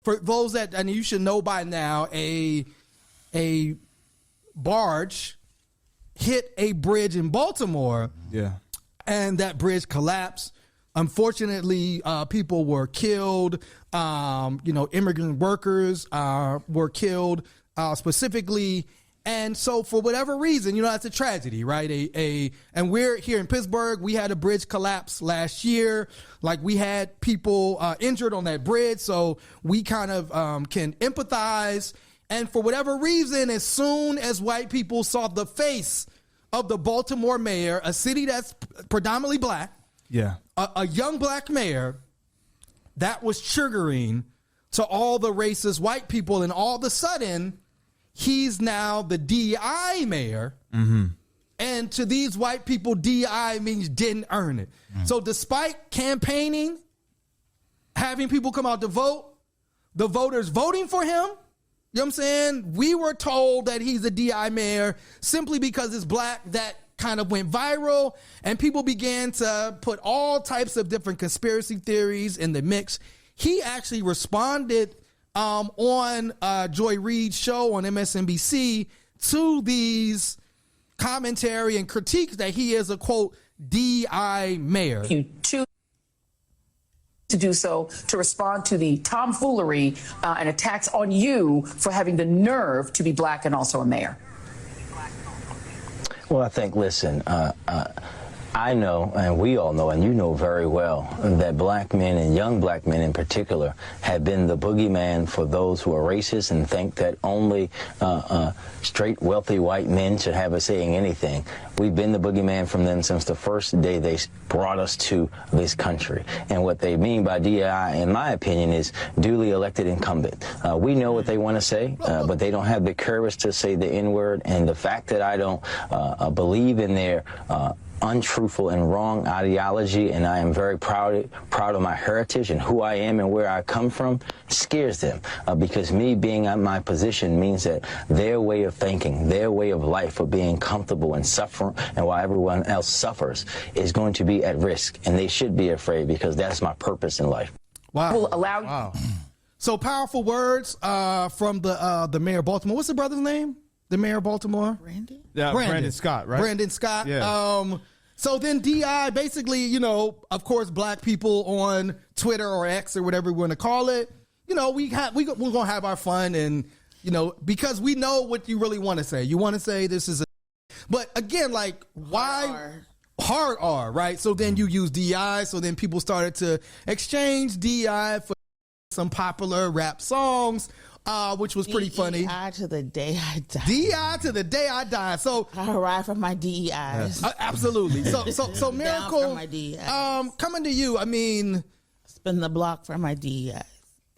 for those that, and you should know by now, a barge hit a bridge in Baltimore. Yeah. And that bridge collapsed. Unfortunately, people were killed. Immigrant workers were killed specifically. And so for whatever reason, that's a tragedy, right? And we're here in Pittsburgh. We had a bridge collapse last year. Like, we had people injured on that bridge. So we kind of can empathize. And for whatever reason, as soon as white people saw the face of the Baltimore mayor, a city that's predominantly black, a young black mayor, that was triggering to all the racist white people. And all of a sudden, he's now the DEI mayor. Mm-hmm. And to these white people, DEI means didn't earn it. Mm-hmm. So despite campaigning, having people come out to vote, the voters voting for him, you know what I'm saying? We were told that he's a DEI mayor simply because it's black. That kind of went viral, and people began to put all types of different conspiracy theories in the mix. He actually responded on Joy Reid's show on MSNBC to these commentary and critiques that he is a, quote, DEI mayor. You choose to do so to respond to the tomfoolery and attacks on you for having the nerve to be black and also a mayor. Well, I think, listen, I know, and we all know, and you know very well, that black men and young black men in particular have been the boogeyman for those who are racist and think that only straight, wealthy white men should have a say in anything. We've been the boogeyman from them since the first day they brought us to this country. And what they mean by DEI, in my opinion, is duly elected incumbent. We know what they want to say, but they don't have the courage to say the N-word. And the fact that I don't believe in their untruthful and wrong ideology, and I am very proud of my heritage and who I am and where I come from, scares them, because me being at my position means that their way of thinking, their way of life of being comfortable and suffering, and while everyone else suffers, is going to be at risk, and they should be afraid, because that's my purpose in life. Wow. Will allow wow. So powerful words from the mayor of Baltimore. What's the brother's name? The mayor of Baltimore? Brandon? Yeah, Brandon Scott, right? Brandon Scott. Yeah. So then DEI, basically, of course, black people on Twitter or X or whatever we want to call it, we're going to have our fun, and, because we know what you really want to say. You want to say this is but again, like, why? Hard R, right? So then you use DEI. So then people started to exchange DEI for some popular rap songs, which was pretty funny. DEI to the day I die. DEI to the day I die. So I ride for my DEIs. Absolutely. So Miracle, my DEIs. Coming to you. I mean, spin the block for my DEIs.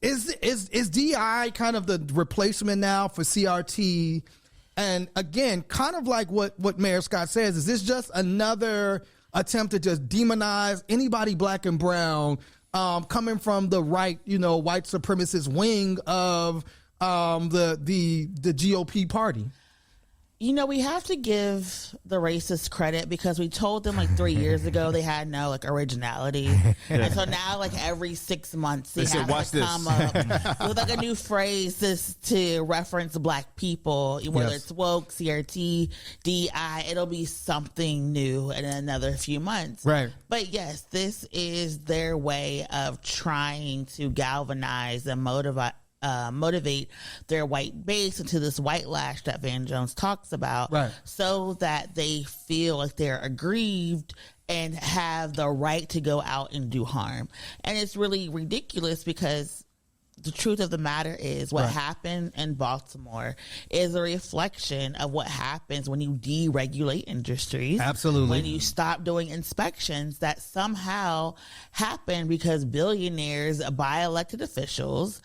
Is DEI kind of the replacement now for CRT? And again, kind of like what Mayor Scott says, is this just another attempt to just demonize anybody black and brown, coming from the right, white supremacist wing of the GOP party? We have to give the racists credit, because we told them 3 years ago they had no originality, and so now every 6 months they have to come up with a new phrase to reference black people, whether it's woke, CRT, DEI. It'll be something new in another few months, right? But yes, this is their way of trying to galvanize and motivate their white base into this white lash that Van Jones talks about, right, so that they feel like they're aggrieved and have the right to go out and do harm. And it's really ridiculous, because the truth of the matter is what happened in Baltimore is a reflection of what happens when you deregulate industries. Absolutely. When you stop doing inspections that somehow happen because billionaires buy elected officials,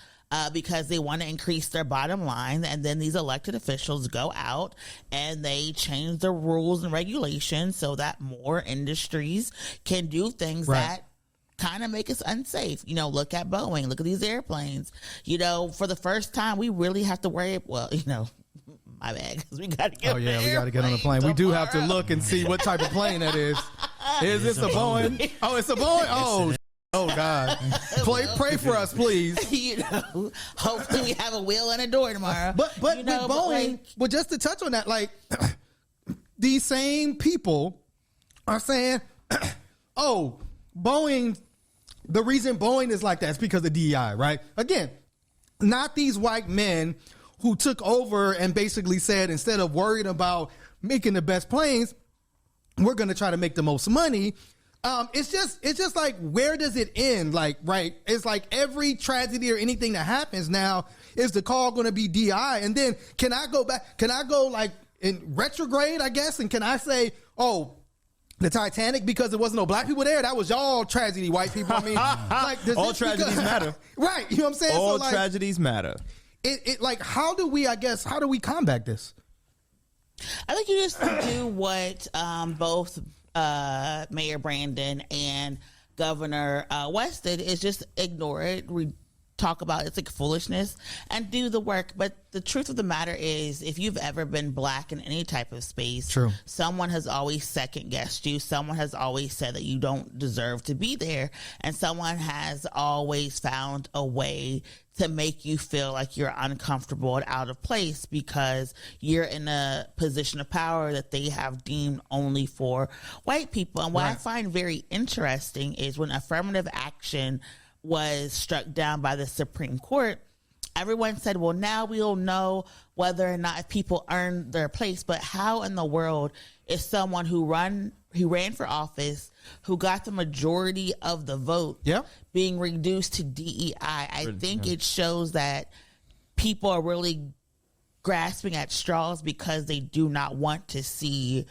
because they want to increase their bottom line, and then these elected officials go out and they change the rules and regulations so that more industries can do things that kind of make us unsafe. Look at Boeing, look at these airplanes. For the first time, we really have to worry. Well, my bad, because we got to get. Oh yeah, we got to get on the plane. We do have to look and see what type of plane that is. Is this a Boeing? Oh, it's a Boeing. Oh God. Pray for us, please. Hopefully we have a wheel and a door tomorrow. But Boeing, but just to touch on that, like these same people are saying, oh, Boeing, the reason Boeing is like that is because of DEI, right? Again, not these white men who took over and basically said, instead of worrying about making the best planes, we're going to try to make the most money. It's just like, where does it end? Like, right. It's like every tragedy or anything that happens now is the call going to be DI. And then can I go back? Can I go like in retrograde, I guess? And can I say, oh, the Titanic, because there wasn't no black people there, that was y'all tragedy, white people. I mean, like, all tragedies matter. Right. You know what I'm saying? All so, like, tragedies matter. It like, how do we combat this? I think you just do what both Mayor Brandon and Governor West did, is just ignore it. We talk about it's like foolishness and do the work. But the truth of the matter is, if you've ever been black in any type of space, true, someone has always second guessed you. Someone has always said that you don't deserve to be there. And someone has always found a way to make you feel like you're uncomfortable and out of place because you're in a position of power that they have deemed only for white people. And what I find very interesting is when affirmative action was struck down by the Supreme Court, everyone said, well, now we'll know whether or not if people earn their place. But how in the world is someone who ran for office, who got the majority of the vote, being reduced to DEI? I think it shows that people are really grasping at straws because they do not want to see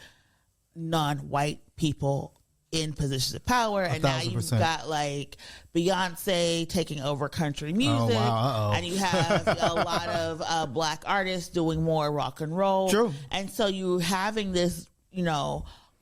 non-white people in positions of power. And now you've got like Beyonce taking over country music, and you have a lot of black artists doing more rock and roll. True. And so you're having this,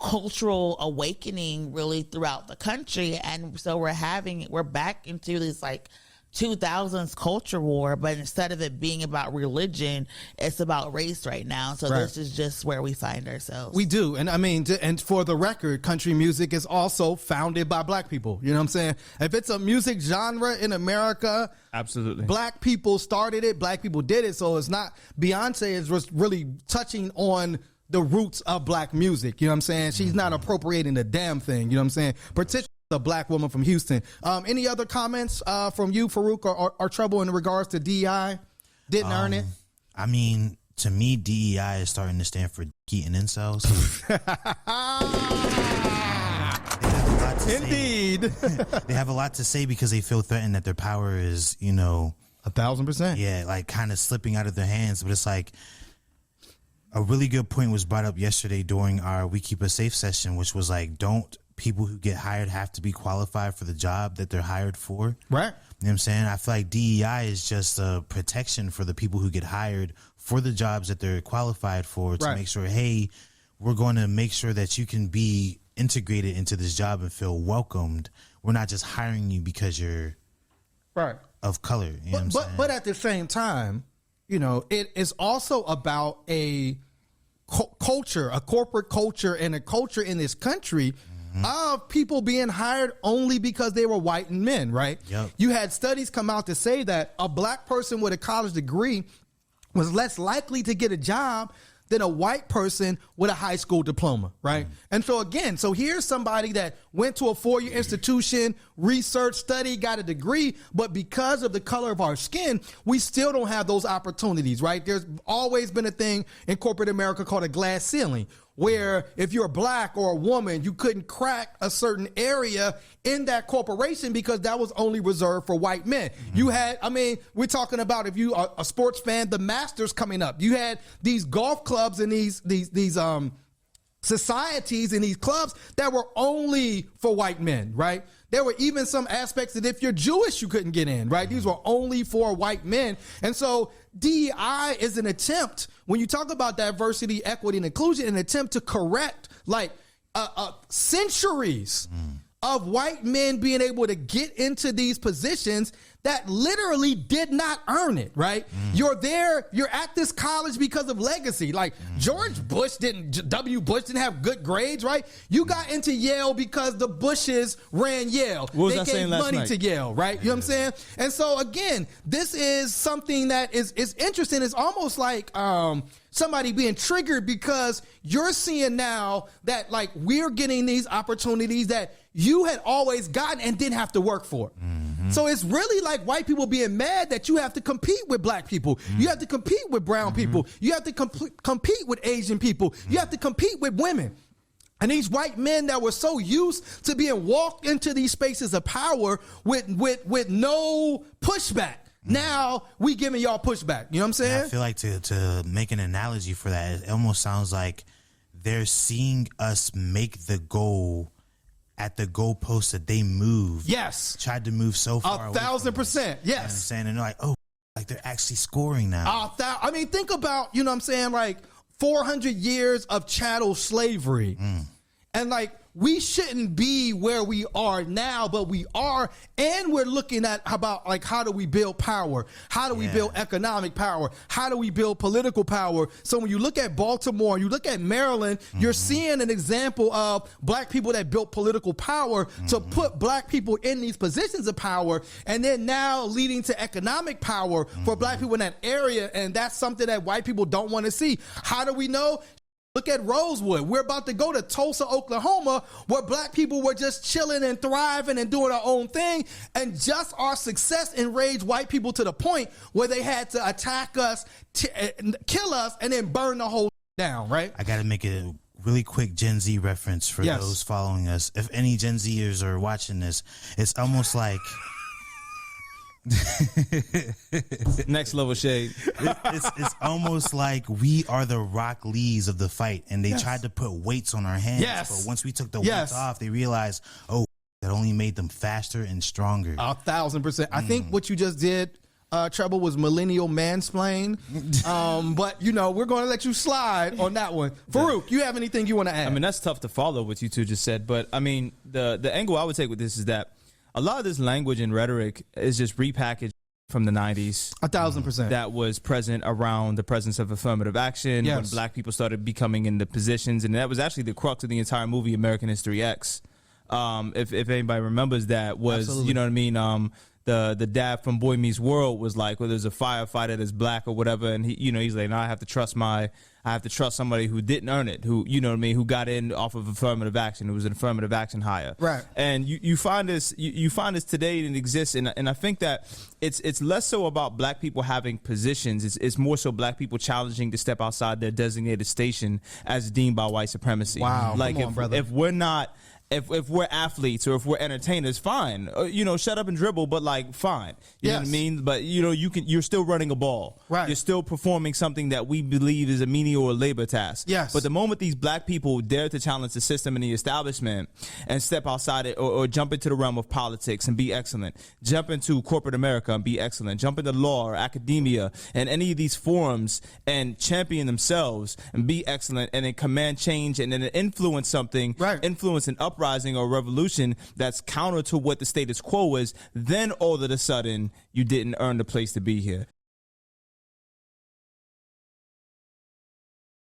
cultural awakening really throughout the country. And so we're back into this like 2000s culture war, but instead of it being about religion, it's about race right now. So this is just where we find ourselves. We do. And I mean, and for the record, country music is also founded by black people. You know what I'm saying? If it's a music genre in America, absolutely, black people started it, black people did it. So it's not, Beyonce is just really touching on the roots of black music. You know what I'm saying? She's not appropriating the damn thing. You know what I'm saying? Particularly a black woman from Houston. Any other comments from you, Farouk, or Trouble in regards to DEI? Didn't earn it? I mean, to me, DEI is starting to stand for geek and incels. Indeed. They have a lot to say because they feel threatened that their power is, 1,000%. Yeah, like kind of slipping out of their hands. But it's like, a really good point was brought up yesterday during our We Keep Us Safe session, which was like, don't people who get hired have to be qualified for the job that they're hired for? Right. You know what I'm saying? I feel like DEI is just a protection for the people who get hired for the jobs that they're qualified for, to make sure, hey, we're going to make sure that you can be integrated into this job and feel welcomed. We're not just hiring you because you're of color. You know what I'm saying? But at the same time, it is also about a culture, a corporate culture, and a culture in this country of people being hired only because they were white men, right? Yep. You had studies come out to say that a black person with a college degree was less likely to get a job than a white person with a high school diploma, right? And so again, here's somebody that went to a 4-year institution, research, study, got a degree, but because of the color of our skin, we still don't have those opportunities, right? There's always been a thing in corporate America called a glass ceiling, where if you're black or a woman, you couldn't crack a certain area in that corporation because that was only reserved for white men. You had, we're talking about, if you are a sports fan, the Masters coming up. You had these golf clubs and these societies and these clubs that were only for white men, right? There were even some aspects that if you're Jewish, you couldn't get in, right? These were only for white men. And so DEI is an attempt, when you talk about diversity, equity, and inclusion, an attempt to correct like centuries of white men being able to get into these positions that literally did not earn it, right? You're there, you're at this college because of legacy. Like George Bush W. Bush didn't have good grades, right? You got into Yale because the Bushes ran Yale. What was they I gave saying last money night? to Yale, right? You know what I'm saying? And so again, this is something that is interesting. It's almost like somebody being triggered because you're seeing now that like we're getting these opportunities that you had always gotten and didn't have to work for. So it's really like white people being mad that you have to compete with black people. You have to compete with brown people. You have to compete with Asian people. You have to compete with women. And these white men that were so used to being walked into these spaces of power with no pushback. Now we giving y'all pushback. You know what I'm saying? I feel like to make an analogy for that, it almost sounds like they're seeing us make the goal at the goalpost that they moved. Yes. Tried to move so far. 1,000%. Yes. You know what I'm saying? And they're like, oh, like they're actually scoring now. I mean, think about, you know what I'm saying, like 400 years of chattel slavery. And like, we shouldn't be where we are now, but we are, and we're looking at about like how do we build power? How do we build economic power? How do we build political power? So when you look at Baltimore, you look at Maryland, you're seeing an example of black people that built political power to put black people in these positions of power, and then now leading to economic power for black people in that area, and that's something that white people don't want to see. How do we know? Look at Rosewood. We're about to go to Tulsa, Oklahoma, where black people were just chilling and thriving and doing our own thing. And just our success enraged white people to the point where they had to attack us, kill us, and then burn the whole down, right? I got to make a really quick Gen Z reference for those following us. If any Gen Zers are watching this, it's almost like... Next level shade. It's almost like we are the Rock Lees of the fight, and they tried to put weights on our hands. But once we took the weights off, they realized, oh, that only made them faster and stronger. 1,000%. I think what you just did, Treble, was millennial mansplain. But you know, we're going to let you slide on that one. Farouk, you have anything you want to add? I mean, that's tough to follow what you two just said, but I mean, the angle I would take with this is that a lot of this language and rhetoric is just repackaged from the 90s. 1,000%. That was present around the presence of affirmative action when black people started becoming in the positions. And that was actually the crux of the entire movie, American History X. If anybody remembers that, was, you know what I mean? The dad from Boy Meets World was like, well, there's a firefighter that's black or whatever. And he, you know, he's like, no, I have to trust somebody who didn't earn it, who, you know what I mean, who got in off of affirmative action, who was an affirmative action hire. Right. And you find this, you find this today, and it exists. And I think that it's less so about black people having positions. It's more so black people challenging to step outside their designated station as deemed by white supremacy. Wow. Like, Come on, brother. if we're not, if we're athletes or if we're entertainers, fine. You know, shut up and dribble, but like, fine. You know what I mean? But you know, you're still running a ball. Right. You're still performing something that we believe is a menial or labor task. Yes. But the moment these black people dare to challenge the system and the establishment and step outside it, or jump into the realm of politics and be excellent, jump into corporate America and be excellent, jump into law or academia and any of these forums and champion themselves and be excellent, and then command change and then influence something, influence an uprising or revolution that's counter to what the status quo is, then all of a sudden you didn't earn the place to be here.